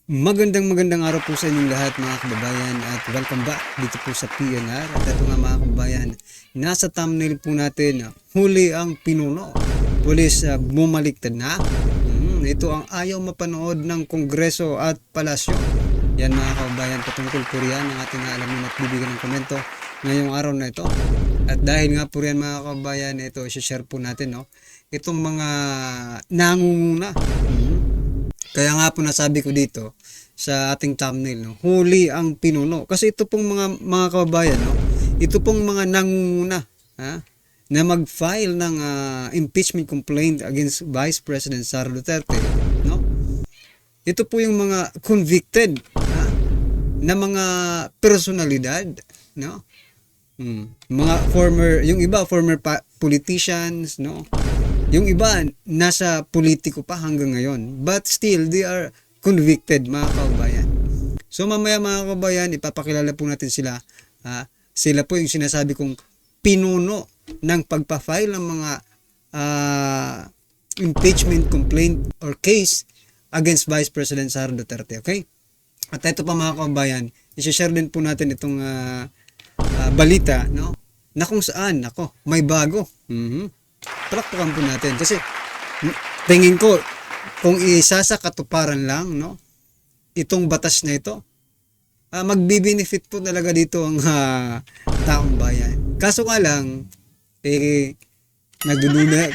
Magandang araw po sa inyong lahat mga kababayan at welcome back dito po sa PNR. At ito nga mga kababayan, nasa thumbnail po natin, huli ang pinuno. Pulis bumaliktad na. Ito ang ayaw mapanood ng Kongreso at Palasyo. Yan mga kababayan, patungkol po riyan ang ating alamin at bibigyan ng komento ngayong araw na ito. At dahil nga po riyan mga kababayan, ito i-share po natin itong mga nangunguna. Kaya nga po nasabi ko dito sa ating thumbnail, huli ang pinuno. Kasi ito pong mga kababayan, ito pong mga nangunguna na mag-file ng impeachment complaint against Vice President Sara Duterte. No? Ito po yung mga convicted na mga personalidad. No? Mga yung iba former politicians, no? Yung iba, nasa politiko pa hanggang ngayon. But still, they are convicted, mga kababayan. So mamaya mga kababayan, ipapakilala po natin sila. Sila po yung sinasabi kong pinuno ng pagpa-file ng mga impeachment complaint or case against Vice President Sara Duterte. Okay? At ito pa mga kababayan, i-share din po natin itong balita, no? Na kung saan, may bago. Palakpakan po natin kasi tingin ko kung isa sa katuparan lang itong batas na ito, magbi-benefit po talaga dito ang taong bayan. Kaso nga lang nagdudula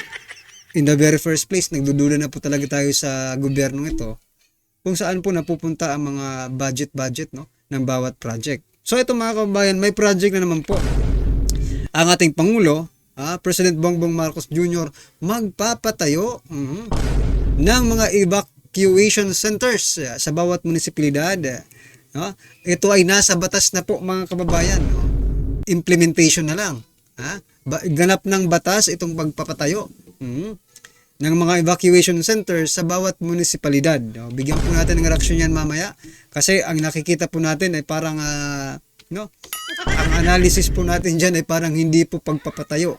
in the very first place, nagdudula na po talaga tayo sa gobyernong ito kung saan po napupunta ang mga budget ng bawat project. So ito mga kababayan, may project na naman po ang ating Pangulo, President Bongbong Marcos Jr. magpapatayo ng mga evacuation centers sa bawat munisipalidad. Ito ay nasa batas na po mga kababayan. Implementation na lang. Ganap ng batas itong pagpapatayo ng mga evacuation centers sa bawat munisipalidad. Bigyan po natin ng reaksyon yan mamaya kasi ang nakikita po natin ay parang ang analysis po natin dyan ay parang hindi po pagpapatayo.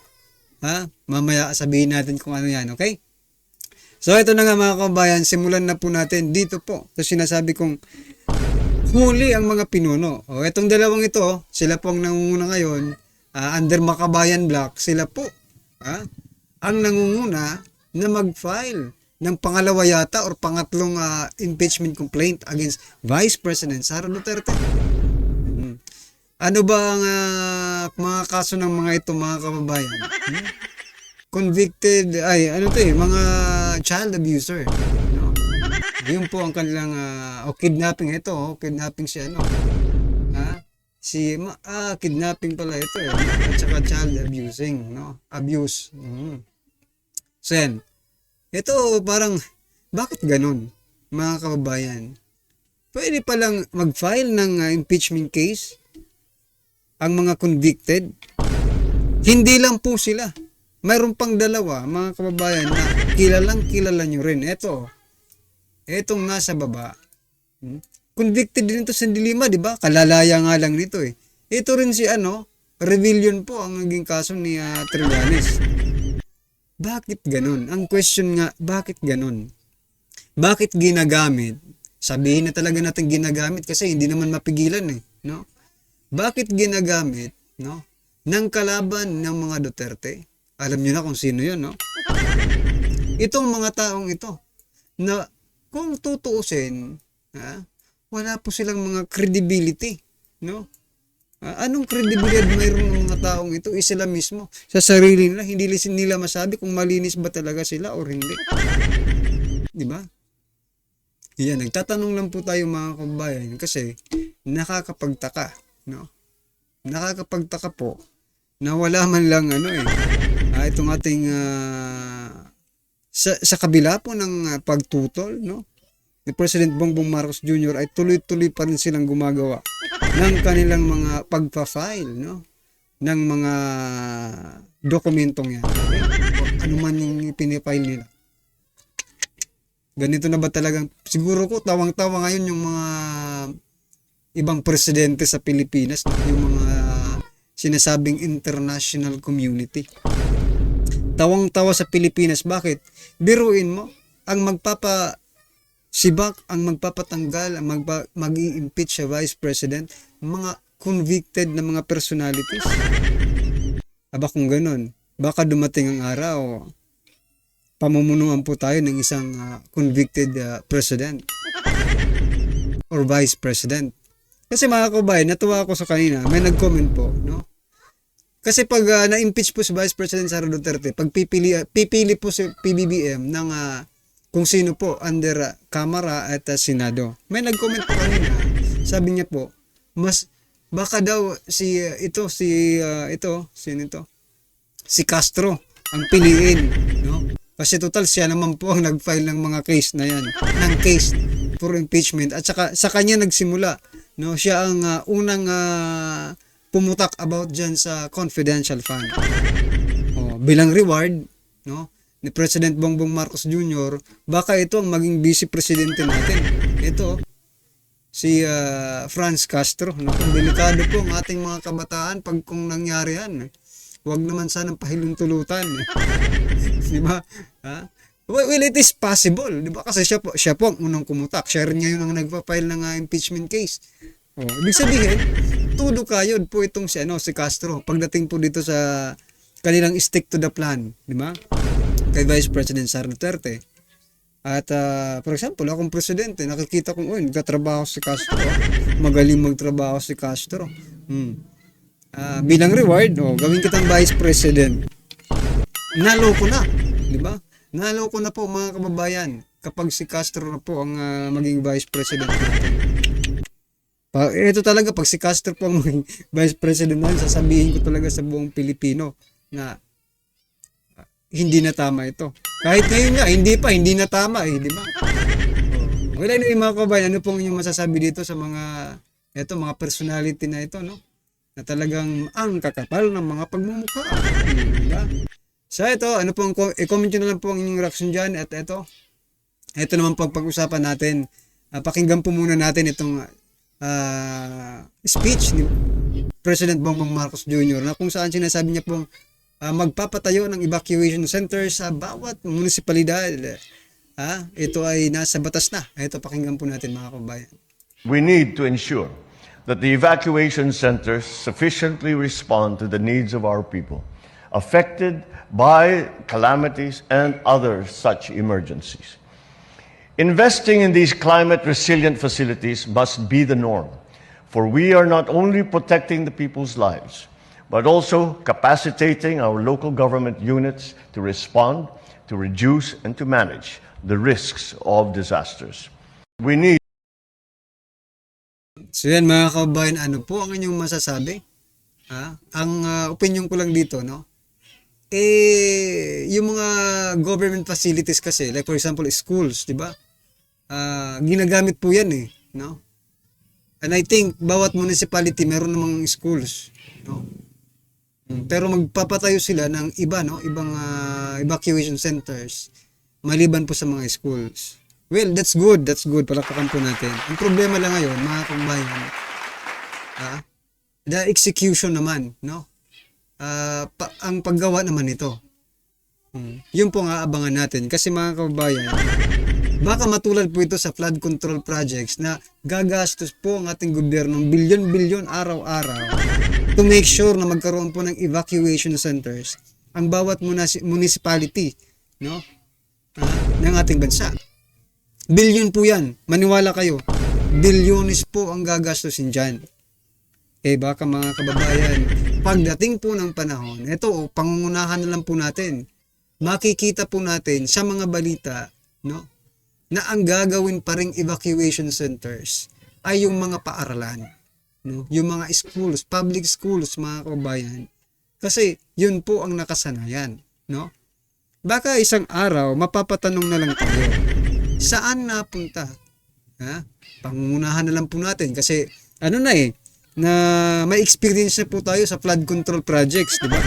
Mamaya sabihin natin kung ano yan, okay? So ito na nga mga kababayan, simulan na po natin dito po. So sinasabi kong huli ang mga pinuno. Itong dalawang ito, sila po ang nangunguna ngayon, under Makabayan Block, sila po ang nangunguna na mag-file ng pangalawa yata or pangatlong impeachment complaint against Vice President Sara Duterte. Ano ba ang mga kaso ng mga ito mga kababayan? Convicted, mga child abuser. Yun po ang kanilang, kidnapping ito, kidnapping siya, kidnapping pala ito, at saka child abusing, abuse. So yan, ito parang, bakit ganun, mga kababayan? Pwede palang mag-file ng impeachment case ang mga convicted. Hindi lang po sila. Mayroon pang dalawa, mga kababayan, na kilala nyo rin. Etong nasa baba. Convicted din ito sa Dilima, di ba? Kalalaya nga lang nito eh. Ito rin si Rebellion po ang naging kaso ni Trillanes. Bakit ganun? Ang question nga, bakit ganun? Bakit ginagamit? Sabihin na talaga natin ginagamit kasi hindi naman mapigilan eh, no? Bakit ginagamit ng kalaban ng mga Duterte? Alam niyo na kung sino yun, no? Itong mga taong ito na kung tutuusin, wala po silang mga credibility, no? Anong credibility mayroon ng mga taong ito? Sila mismo sa sarili nila, hindi nila masabi kung malinis ba talaga sila o hindi. Di ba? Yan, nagtatanong lang po tayo mga kababayan kasi nakakapagtaka. Nakakapagtaka po na wala man lang itong ating sa kabila po ng pagtutol ni President Bongbong Marcos Jr. ay tuloy-tuloy pa rin silang gumagawa ng kanilang mga pagpa-file ng mga dokumentong yan. Ano man yung pinifile nila. Ganito na ba talagang, siguro ko tawang-tawa ngayon yung mga ibang presidente sa Pilipinas, yung mga sinasabing international community. Tawang-tawa sa Pilipinas. Bakit? Biruin mo, ang Si Bac ang magpapatanggal, ang mag-i-impeach sa Vice President, mga convicted na mga personalities. Aba kung ganun, baka dumating ang araw, pamumunuan po tayo ng isang convicted president or vice president. Kasi mga kabayan, natuwa ako sa kanina, may nag-comment po, no? Kasi pag na-impeach po si Vice President Sara Duterte, pag pipili po si PBBM ng kung sino po under Kamara at Senado. May nag-comment po kanina, sabi niya po, mas baka daw sino ito? Si Castro ang piliin, no? Kasi total siya naman po ang nag-file ng mga case na yan, ng case for impeachment at saka sa kanya nagsimula, no? Siya ang unang pumutak about dyan sa confidential fund. Bilang reward, no, ni President Bongbong Marcos Jr., baka ito ang maging vice presidente natin. Ito, si Franz Castro. No? Delikado po ang ating mga kabataan pag kung nangyari yan. Huwag naman sanang pahilong-tulutan. Di ba? Well, it is possible. Di ba? Kasi siya po ang unang kumutak. Siya rin ngayon ang nagpa-file ng impeachment case. Ibig sabihin, tudo kayod po itong si Castro pagdating po dito sa kanilang stick to the plan, di ba? Kay Vice President Sara Duterte. At for example, akong presidente, nakikita kong nagtatrabaho si Castro. Magaling magtrabaho si Castro. Bilang reward, gawin kitang Vice President. Naloko na, di ba? Naloko na po mga kababayan kapag si Castro na po ang maging Vice President natin. Ito talaga, pag si Castro po ang Vice President natin, sasabihin ko talaga sa buong Pilipino na hindi na tama ito. Kahit ngayon nga, hindi na tama di ba? Wala na mga kabayan, ano pong inyong masasabi dito sa mga personality na ito, no? Na talagang ang kakapal ng mga pagmumukha. Di ba? So ito, i-comment nyo na lang po ang inyong reaction dyan at ito naman pag-usapan natin. Pakinggan po muna natin itong speech ni President Bongbong Marcos Jr. na kung saan sinasabi niya pong magpapatayo ng evacuation center sa bawat munisipalidad. Ito ay nasa batas na. Ito, pakinggan po natin mga kabayan. We need to ensure that the evacuation centers sufficiently respond to the needs of our people affected by calamities and other such emergencies. Investing in these climate-resilient facilities must be the norm, for we are not only protecting the people's lives, but also capacitating our local government units to respond, to reduce, and to manage the risks of disasters. We need. So yan mga kabayan, ano po ang inyong masasabi? Ang opinion ko lang dito, no? Yung mga government facilities kasi, like for example, schools, di ba? Ginagamit po yan no? And I think bawat municipality meron namang schools, no? Pero magpapatayo sila ng iba, no? Ibang evacuation centers maliban po sa mga schools. Well, that's good. Palakpakan po natin. Ang problema lang ngayon, mga kabayan, the execution naman, no? Ang paggawa naman nito. Yun po nga abangan natin. Kasi mga kababayan, baka matulad po ito sa flood control projects na gagastos po ang ating gobyerno ng bilyon-bilyon araw-araw to make sure na magkaroon po ng evacuation centers ang bawat municipality, no? Ng ating bansa. Bilyon po yan. Maniwala kayo. Bilyones po ang gagastusin dyan. Baka mga kababayan, pagdating po ng panahon, ito pangungunahan na lang po natin. Makikita po natin sa mga balita, no, na ang gagawin pa ring evacuation centers ay yung mga paaralan, no, yung mga schools, public schools, mga kababayan. Kasi yun po ang nakasanayan, no? Baka isang araw mapapatanong na lang tayo, saan napunta? Pangungunahan na lang po natin kasi na may experience na po tayo sa flood control projects, di ba?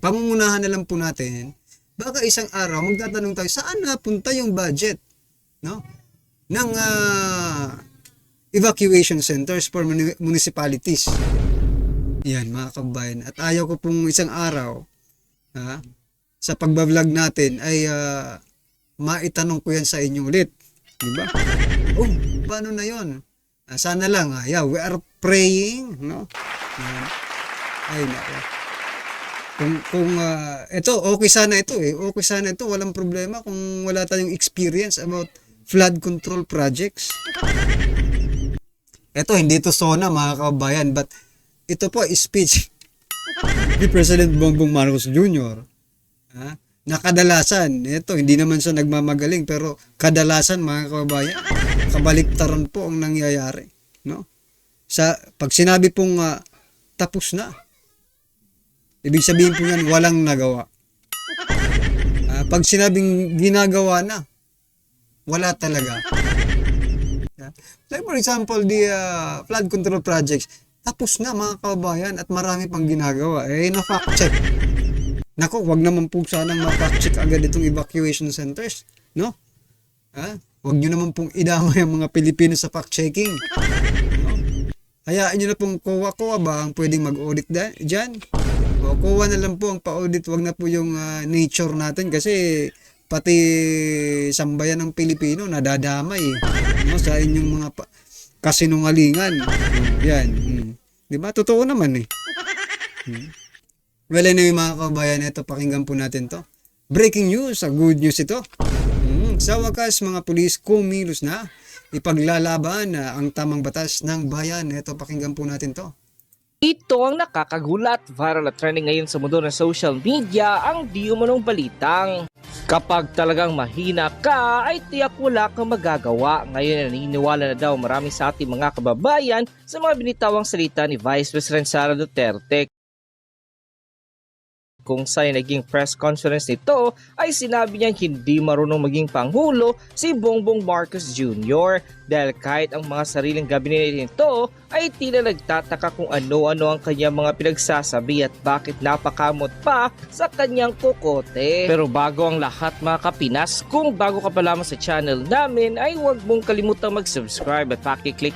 Pangungunahan na lang po natin. Baka isang araw magtatanong tayo, saan napunta yung budget, no, ng evacuation centers for municipalities? Yan mga kabayan. At ayaw ko pong isang araw sa pagbablog natin ay maitanong ko yan sa inyo ulit. Di ba? Oh, paano na yon? Sana lang, yeah, we are praying, no? Ay, nako. Kung ito, okay sana ito eh. Okay sana ito, walang problema kung wala tayong experience about flood control projects. Ito, hindi ito SONA, mga kababayan, but ito po is speech ni President Bongbong Marcos Jr. Na kadalasan, ito, hindi naman siya nagmamagaling, pero kadalasan, mga kababayan, kabaliktaran po ang nangyayari, no? Pag sinabi pong tapos na, ibig sabihin po yan, walang nagawa. Pag sinabing ginagawa na, wala talaga. Like for example, the flood control projects, tapos na mga kababayan at marami pang ginagawa. Na-fact check. Nako, wag naman po sanang ma-fact check agad itong evacuation centers, no? Wag nyo naman pong idamay ang mga Pilipino sa fact checking. No? Hayaan nyo na pong COA ba ang pwedeng mag-audit dyan? O COA na lang po ang pa-audit, wag na po yung nature natin kasi pati sambayan ng Pilipino nadadamay no, sa inyong mga kasinungalingan. Yan. Di ba? Totoo naman eh. Well, anyway mga kabayan, ito pakinggan po natin to. Breaking news, good news ito. Sa wakas mga pulis kumilos na ipaglalaban ang tamang batas ng bayan. Ito pakinggan po natin to. Ito ang nakakagulat, viral at trending ngayon sa mundo ng social media ang di umanong balitang. Kapag talagang mahina ka ay tiyak wala kang magagawa. Ngayon naniniwala na daw marami sa ating mga kababayan sa mga binitawang salita ni Vice President Sara Duterte. Kung sa naging press conference nito ay sinabi niyang hindi marunong maging Pangulo si Bongbong Marcos Jr. dahil kahit ang mga sariling gabinete nito ay tila nagtataka kung ano-ano ang kanyang mga pinagsasabi at bakit napakamot pa sa kanyang kokote. Pero bago ang lahat mga kapinas, kung bago ka pa lamang sa channel namin ay huwag mong kalimutang mag-subscribe at pakiclick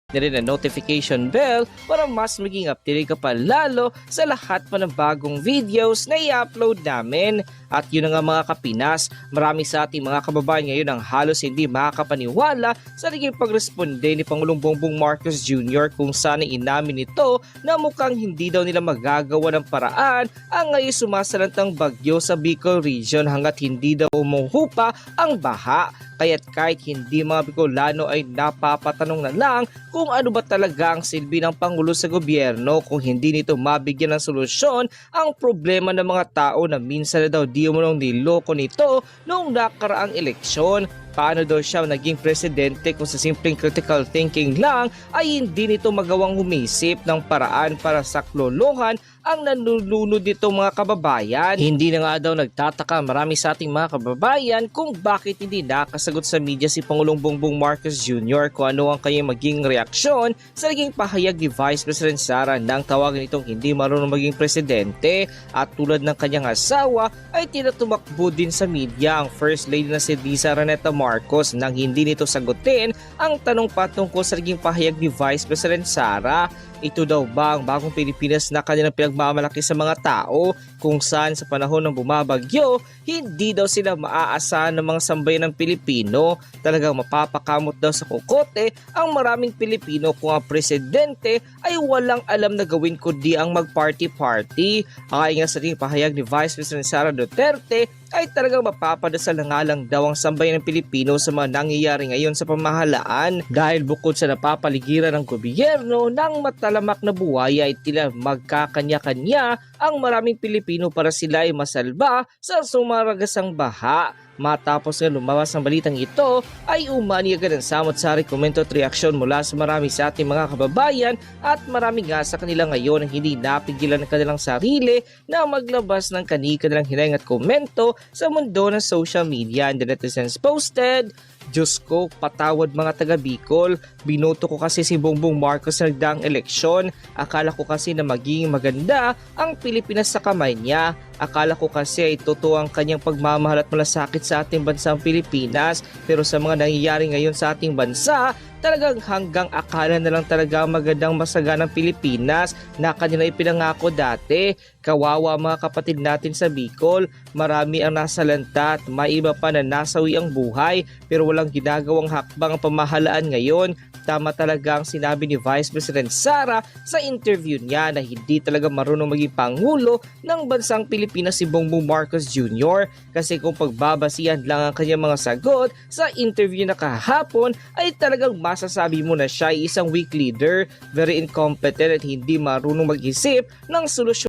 na rin ang notification bell para mas maging updated ka pa lalo sa lahat pa ng bagong videos na i-upload namin. At yun na nga mga kapinas, marami sa ating mga kababayan ngayon ang halos hindi makakapaniwala sa naging pagresponde ni Pangulong Bongbong Marcos Jr. kung saan inamin nito na mukhang hindi daw nila magagawa ng paraan ang ngayon sumasalantang bagyo sa Bicol Region hanggat hindi daw umuhupa ang baha. Kaya't kahit hindi mga Bicolano ay napapatanong na lang kung ano ba talaga ang silbi ng Pangulo sa gobyerno kung hindi nito mabigyan ng solusyon ang problema ng mga tao na minsan na daw di umunong niloko nito noong nakaraang eleksyon. Paano daw siya naging presidente kung sa simpleng critical thinking lang ay hindi nito magawang humisip ng paraan para saklolohan ang nanulunod nitong mga kababayan. Hindi na nga daw nagtataka marami sa ating mga kababayan kung bakit hindi nakasagot sa media si Pangulong Bongbong Marcos Jr. kung ano ang kanyang maging reaksyon sa naging pahayag ni Vice President Sara nang tawagan itong hindi marunong maging presidente. At tulad ng kanyang asawa ay tinatumakbo din sa media ang First Lady na si Liza Araneta Marcos nang hindi nito sagutin ang tanong patungkol sa naging pahayag ni Vice President Sara. Ito daw ba ang bagong Pilipinas na kanilang pinagmamalaki sa mga tao kung saan sa panahon ng bumabagyo, hindi daw sila maaasahan ng mga sambayan ng Pilipino. Talagang mapapakamot daw sa kokote ang maraming Pilipino kung ang presidente ay walang alam na gawin kundi ang mag-party-party. Ayon nga sa ring pahayag ni Vice President Sara Duterte, ay talagang mapapadasal na nga lang daw ang sambayan ng Pilipino sa mga nangyayari ngayon sa pamahalaan dahil bukod sa napapaligiran ng gobyerno ng matalamak na buhay ay tila magkakanya-kanya ang maraming Pilipino para sila ay masalba sa sumaragasang baha. Matapos nga lumabas ang balitang ito ay umani agad ang samot-sari komento at reaksyon mula sa marami sa ating mga kababayan at marami nga sa kanila ngayon ang hindi napigilan ng kanilang sarili na maglabas ng kani-kanilang hinayang at komento sa mundo ng social media. And the netizens posted, "Diyos ko, patawad mga taga Bicol. Binoto ko kasi si Bongbong Marcos sa nagdaang eleksyon. Akala ko kasi na magiging maganda ang Pilipinas sa kamay niya. Akala ko kasi ay totoo ang kanyang pagmamahal at malasakit sa ating bansang Pilipinas. Pero sa mga nangyayari ngayon sa ating bansa, talagang hanggang akala na lang talaga magandang masaganang Pilipinas na kanila ipinangako dati. Kawawa mga kapatid natin sa Bicol, marami ang nasalanta at may iba pa na nasawi ang buhay pero walang ginagawang hakbang ang pamahalaan ngayon. Tama talaga ang sinabi ni Vice President Sara sa interview niya na hindi talaga marunong maging pangulo ng bansang Pilipinas si Bongbong Marcos Jr. kasi kung pagbabasihan lang ang kanyang mga sagot sa interview na kahapon ay talagang masasabi mo na siya ay isang weak leader, very incompetent at hindi marunong mag-isip ng solusyon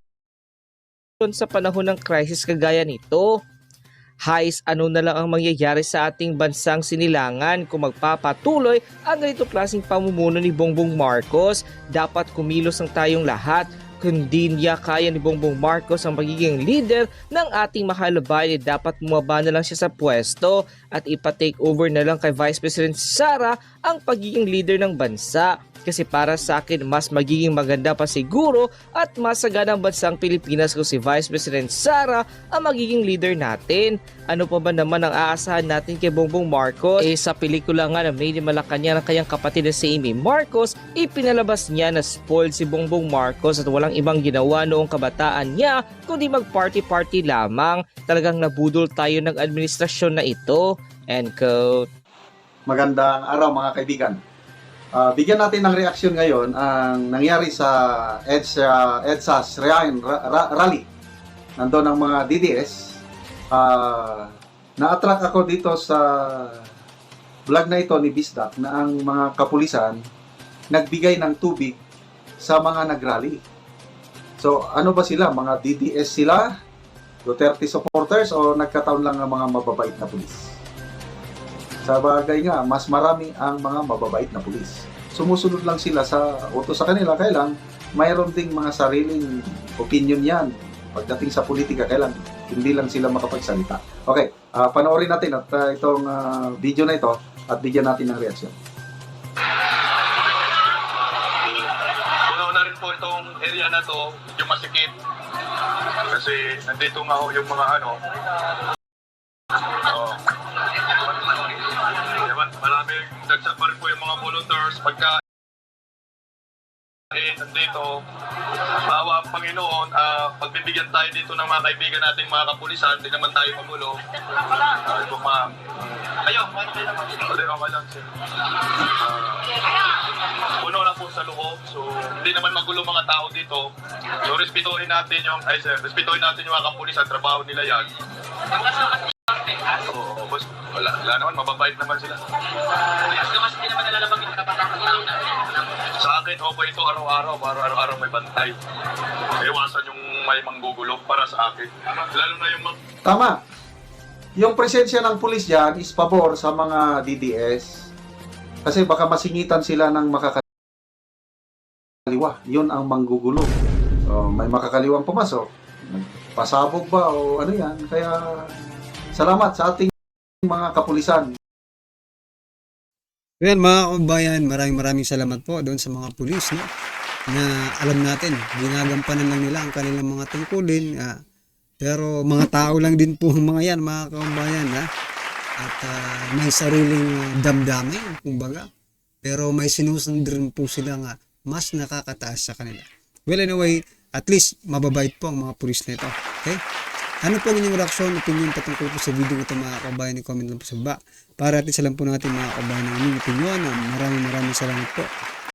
sa panahon ng crisis kagaya nito. Hais, ano na lang ang mangyayari sa ating bansang sinilangan kung magpapatuloy ang ganito klaseng pamumuno ni Bongbong Marcos? Dapat kumilos ang tayong lahat. Kundi niya kaya ni Bongbong Marcos ang magiging leader ng ating mahal na bayan, dapat bumaba na lang siya sa pwesto at ipa-take over na lang kay Vice President Sara ang pagiging leader ng bansa. Kasi para sa akin, mas magiging maganda pa siguro at masaganang bansang Pilipinas kung si Vice President Sara ang magiging leader natin. Ano pa ba naman ang aasahan natin kay Bongbong Marcos? Sa pelikula nga na Made in Malacanang ng kanyang kapatid na si Amy Marcos, ipinalabas niya na spoiled si Bongbong Marcos at walang ibang ginawa noong kabataan niya kundi mag-party-party lamang. Talagang nabudol tayo ng administrasyon na ito. End quote. Magandang araw mga kaibigan. Bigyan natin ng reaksyon ngayon ang nangyari sa EDSA's rally. Nandun ang mga DDS. Na-attract ako dito sa vlog na ito ni Bisdak na ang mga kapulisan nagbigay ng tubig sa mga nagrally. So ano ba sila? Mga DDS sila? Duterte supporters o nagkataon lang ng mga mababait na pulis? Sa bagay nga, mas marami ang mga mababait na pulis. Sumusunod lang sila sa utos sa kanila, kailang mayroon ding mga sariling opinion yan. Pagdating sa politika, kailang hindi lang sila makapagsalita. Okay, panoorin natin at itong video na ito at bigyan natin ng reaksyon. Puno na rin po itong area na to, yung masikip. Kasi nandito nga ho yung mga maraming dagsa pa rin po yung mga volunteers pagka nandito. Bawa ang Panginoon, pagbibigyan tayo dito ng mga kaibigan nating mga kapulisan, hindi naman tayo magulo. Ay po ma'am. Ayaw, okay lang sir. Puno na po sa loob, so hindi naman magulo mga tao dito. So respetuhin natin yung mga kapulisan, trabaho nila yan. Oo, boss. Wala naman, mababait naman sila. Mas hindi naman nalalabag yung kapatang tao na. Sa akin, okay ito araw-araw may bantay. Iwasan yung may manggugulo para sa akin. Lalo na yung Tama. Yung presensya ng pulis dyan is pabor sa mga DDS. Kasi baka masingitan sila ng makakaliwa. Yun ang manggugulo. So, may makakaliwang pumasok. Pasabog ba o ano yan. Kaya salamat sa ating mga kapulisan. Well, mga kabayan, maraming salamat po doon sa mga pulis, no? Na alam natin, ginagampanan lang nila ang kanilang mga tungkulin. Pero mga tao lang din po ang mga yan, mga kabayan, ha? At may sariling damdamin, kumbaga. Pero may sinusunod rin po sila nga mas nakakataas sa kanila. Well, anyway, at least mababait po ang mga pulis na ito. Okay? Ano po ang inyong reaksyon, opinion patungkol po sa video ito mga kabayan? I-comment lang po sa baba. Para at isa lang po natin mga kabayan ng inyong opinion. Maraming salamat po.